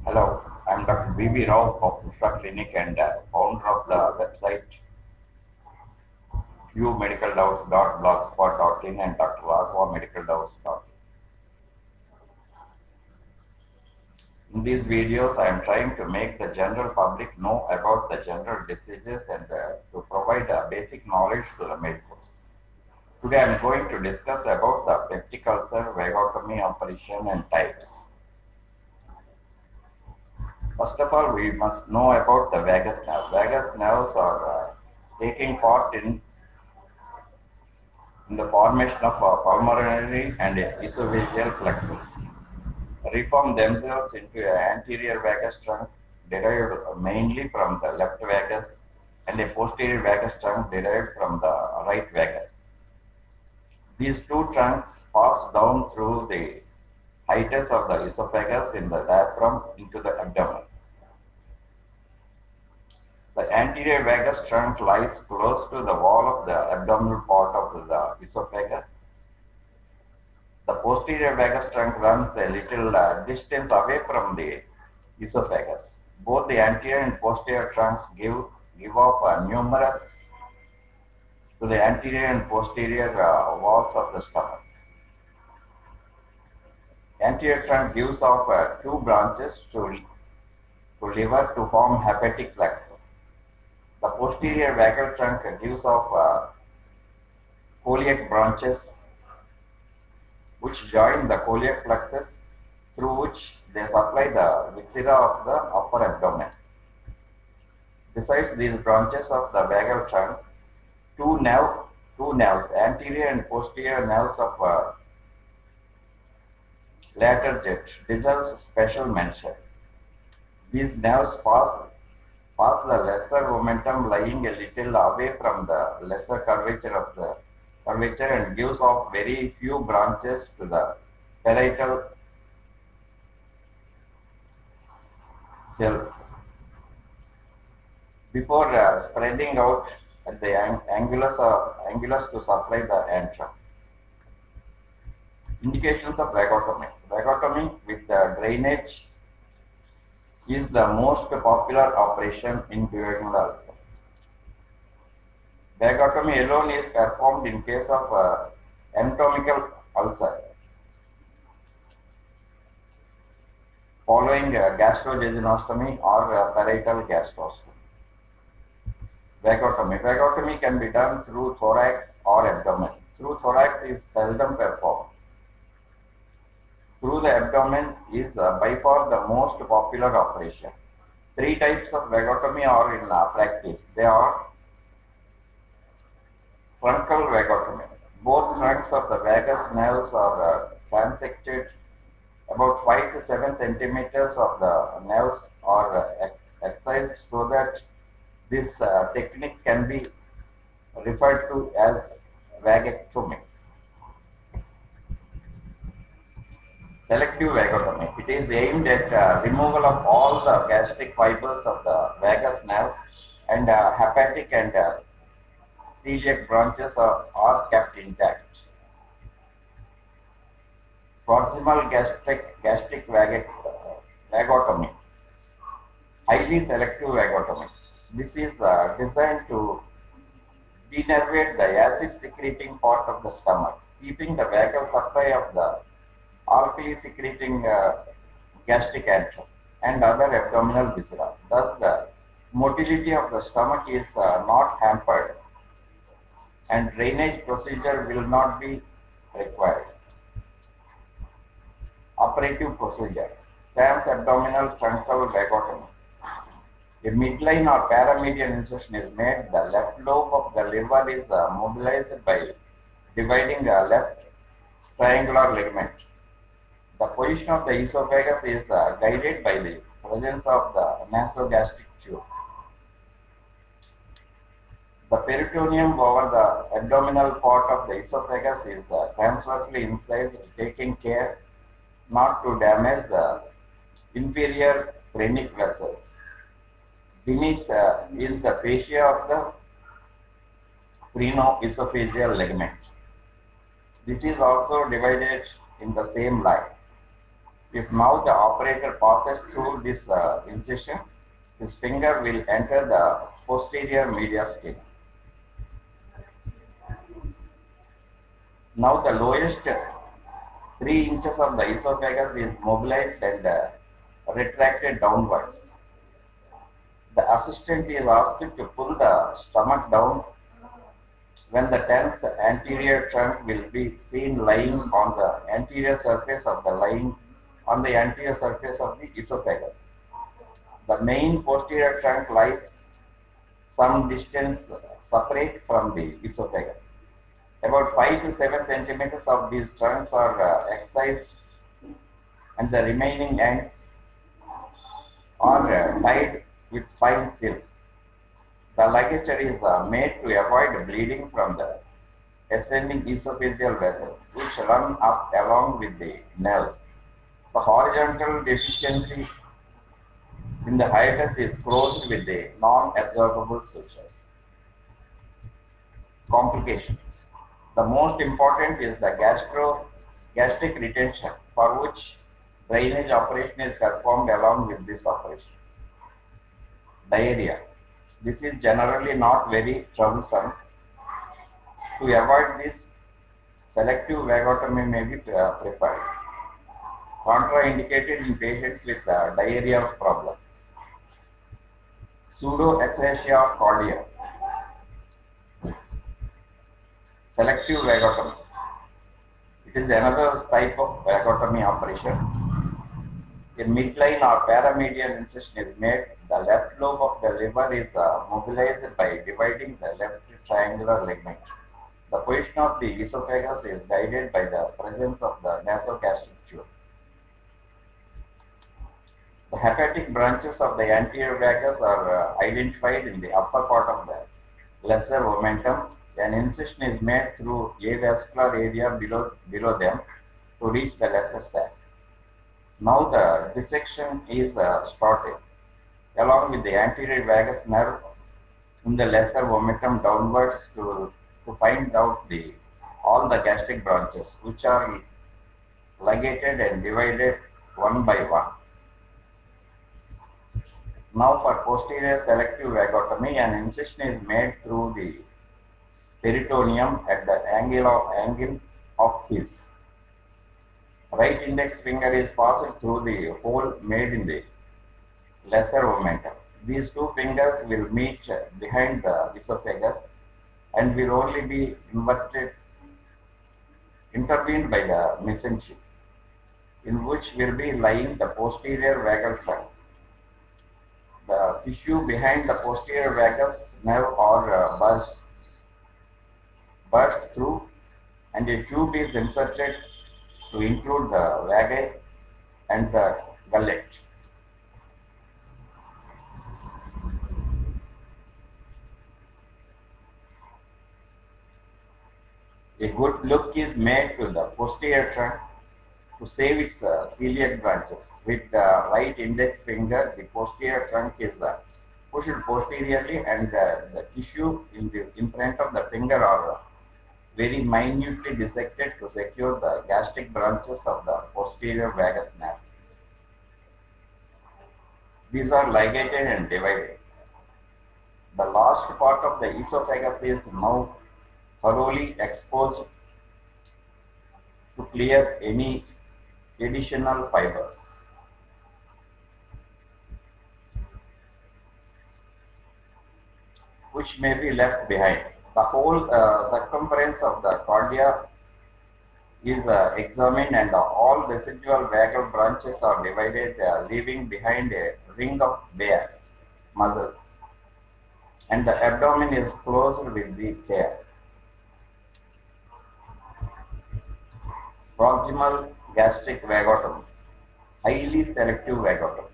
Hello, I'm Dr. B.B. Rao of Pushpa Clinic and founder of the website fewmedicaldoubts.blogspot.in and Dr. DrRaghavamedicaldoubts.in. In these videos, I am trying to make the general public know about the general diseases and to provide basic knowledge to the medicals. Today, I am going to discuss about the peptic ulcer, vagotomy operation and types. First of all, we must know about the vagus nerve. Vagus nerves are taking part in the formation of pulmonary and esophageal plexus, reform themselves into an anterior vagus trunk derived mainly from the left vagus and a posterior vagus trunk derived from the right vagus. These two trunks pass down through the hiatus of the esophagus in the diaphragm into the abdomen. The anterior vagus trunk lies close to the wall of the abdominal part of the esophagus. The posterior vagus trunk runs a little distance away from the esophagus. Both the anterior and posterior trunks give off numerous to the anterior and posterior walls of the stomach. Anterior trunk gives off two branches to liver to form hepatic plexus. The posterior vagal trunk gives off coeliac branches which join the coeliac plexus through which they supply the viscera of the upper abdomen. Besides these branches of the vagal trunk, two nerves, anterior and posterior nerves of lateral jet deserves special mention. These nerves pass the lesser momentum lying a little away from the lesser curvature and gives off very few branches to the parietal cell before spreading out at the angulus to supply the antrum. Indications of vagotomy. Vagotomy with drainage is the most popular operation in duodenal ulcer. Vagotomy alone is performed in case of anatomical ulcer following gastrojejunostomy or parietal gastrostomy. Vagotomy. Vagotomy can be done through thorax or abdomen. Through thorax is seldom performed. Through the abdomen is by far the most popular operation. Three types of vagotomy are in practice. They are truncal vagotomy. Both trunks of the vagus nerves are transected. About 5 to 7 centimeters of the nerves are excised so that this technique can be referred to as vagectomy. Selective vagotomy. It is aimed at removal of all the gastric fibers of the vagus nerve and hepatic and celiac branches are kept intact. Proximal gastric vagotomy. Highly selective vagotomy. This is designed to denervate the acid secreting part of the stomach, keeping the vagal supply of the alkali secreting gastric antrum and other abdominal viscera. Thus, the motility of the stomach is not hampered and drainage procedure will not be required. Operative procedure. Transabdominal truncal vagotomy. A midline or paramedian incision is made. The left lobe of the liver is mobilized by dividing the left triangular ligament. The position of the esophagus is guided by the presence of the nasogastric tube. The peritoneum over the abdominal part of the esophagus is transversely incised, taking care not to damage the inferior phrenic vessels. Beneath is the fascia of the phrenoesophageal ligament. This is also divided in the same line. If now the operator passes through this incision, his finger will enter the posterior mediastinum. Now the lowest 3 inches of the esophagus is mobilized and retracted downwards. The assistant is asked to pull the stomach down when the tense anterior trunk will be seen lying on the anterior surface of the esophagus. The main posterior trunk lies some distance separate from the esophagus. About 5 to 7 centimeters of these trunks are excised and the remaining ends are tied with fine silk. The ligature is made to avoid bleeding from the ascending esophageal vessels, which run up along with the nerves. The horizontal deficiency in the hiatus is closed with the non-absorbable sutures. Complications. The most important is the gastric retention, for which drainage operation is performed along with this operation. Diarrhea. This is generally not very troublesome. To avoid this, selective vagotomy may be preferred. Contraindicated in patients with diarrhea problem. Pseudoaplasia of cardia. Selective vagotomy. It is another type of vagotomy operation. A midline or paramedial incision is made. The left lobe of the liver is mobilized by dividing the left triangular ligament. The position of the esophagus is guided by the presence of the nasogastric tube. The hepatic branches of the anterior vagus are identified in the upper part of the lesser omentum. An incision is made through avascular area below them to reach the lesser sac. Now the dissection is started along with the anterior vagus nerve in the lesser omentum downwards to find out all the gastric branches, which are ligated and divided one by one. Now for posterior selective vagotomy, an incision is made through the peritoneum at the angle of his right index finger is passed through the hole made in the lesser omentum. These two fingers will meet behind the esophagus and will only be intervened by the mesentery, in which will be lying the posterior vagal trunk. The tissue behind the posterior vagus nerve are burst through, and a tube is inserted to include the vagi and the gullet. A good look is made to the posterior trunk to save its celiac branches. With the right index finger, the posterior trunk is pushed posteriorly, and the tissue in front of the finger are very minutely dissected to secure the gastric branches of the posterior vagus nerve. These are ligated and divided. The last part of the esophagus is now thoroughly exposed to clear any additional fibers. Which may be left behind. The whole circumference of the cardia is examined, and all residual vagal branches are divided, leaving behind a ring of bare muscles. And the abdomen is closed with the care. Proximal gastric vagotomy, highly selective vagotomy.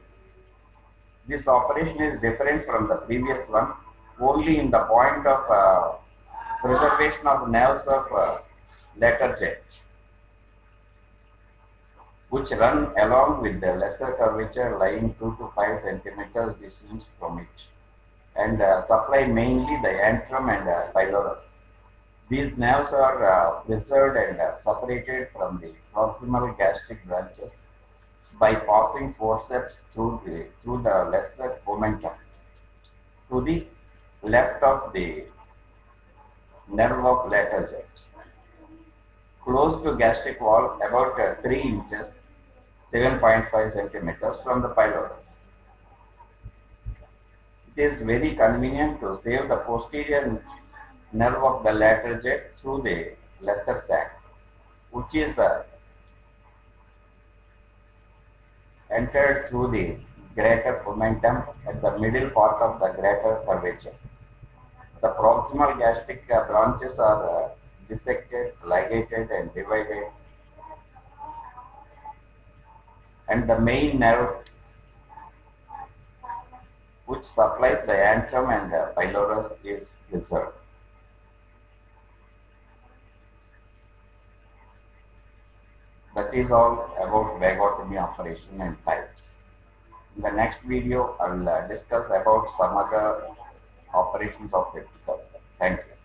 This operation is different from the previous one only in the point of preservation of nerves of lateral jet, which run along with the lesser curvature lying 2 to 5 centimeters distance from it, and supply mainly the antrum and pylorus. These nerves are preserved and separated from the proximal gastric branches by passing forceps through the lesser omentum to the left of the nerve of lateral jet, close to gastric wall about 3 inches, 7.5 centimeters from the pylorus. It is very convenient to save the posterior nerve of the lateral jet through the lesser sac, which is entered through the greater omentum at the middle part of the greater curvature. The proximal gastric branches are dissected, ligated, and divided, and the main nerve, which supplies the antrum and the pylorus, is preserved. That is all about vagotomy operation and types. In the next video, I will discuss about some other operations of epiculture. Thank you.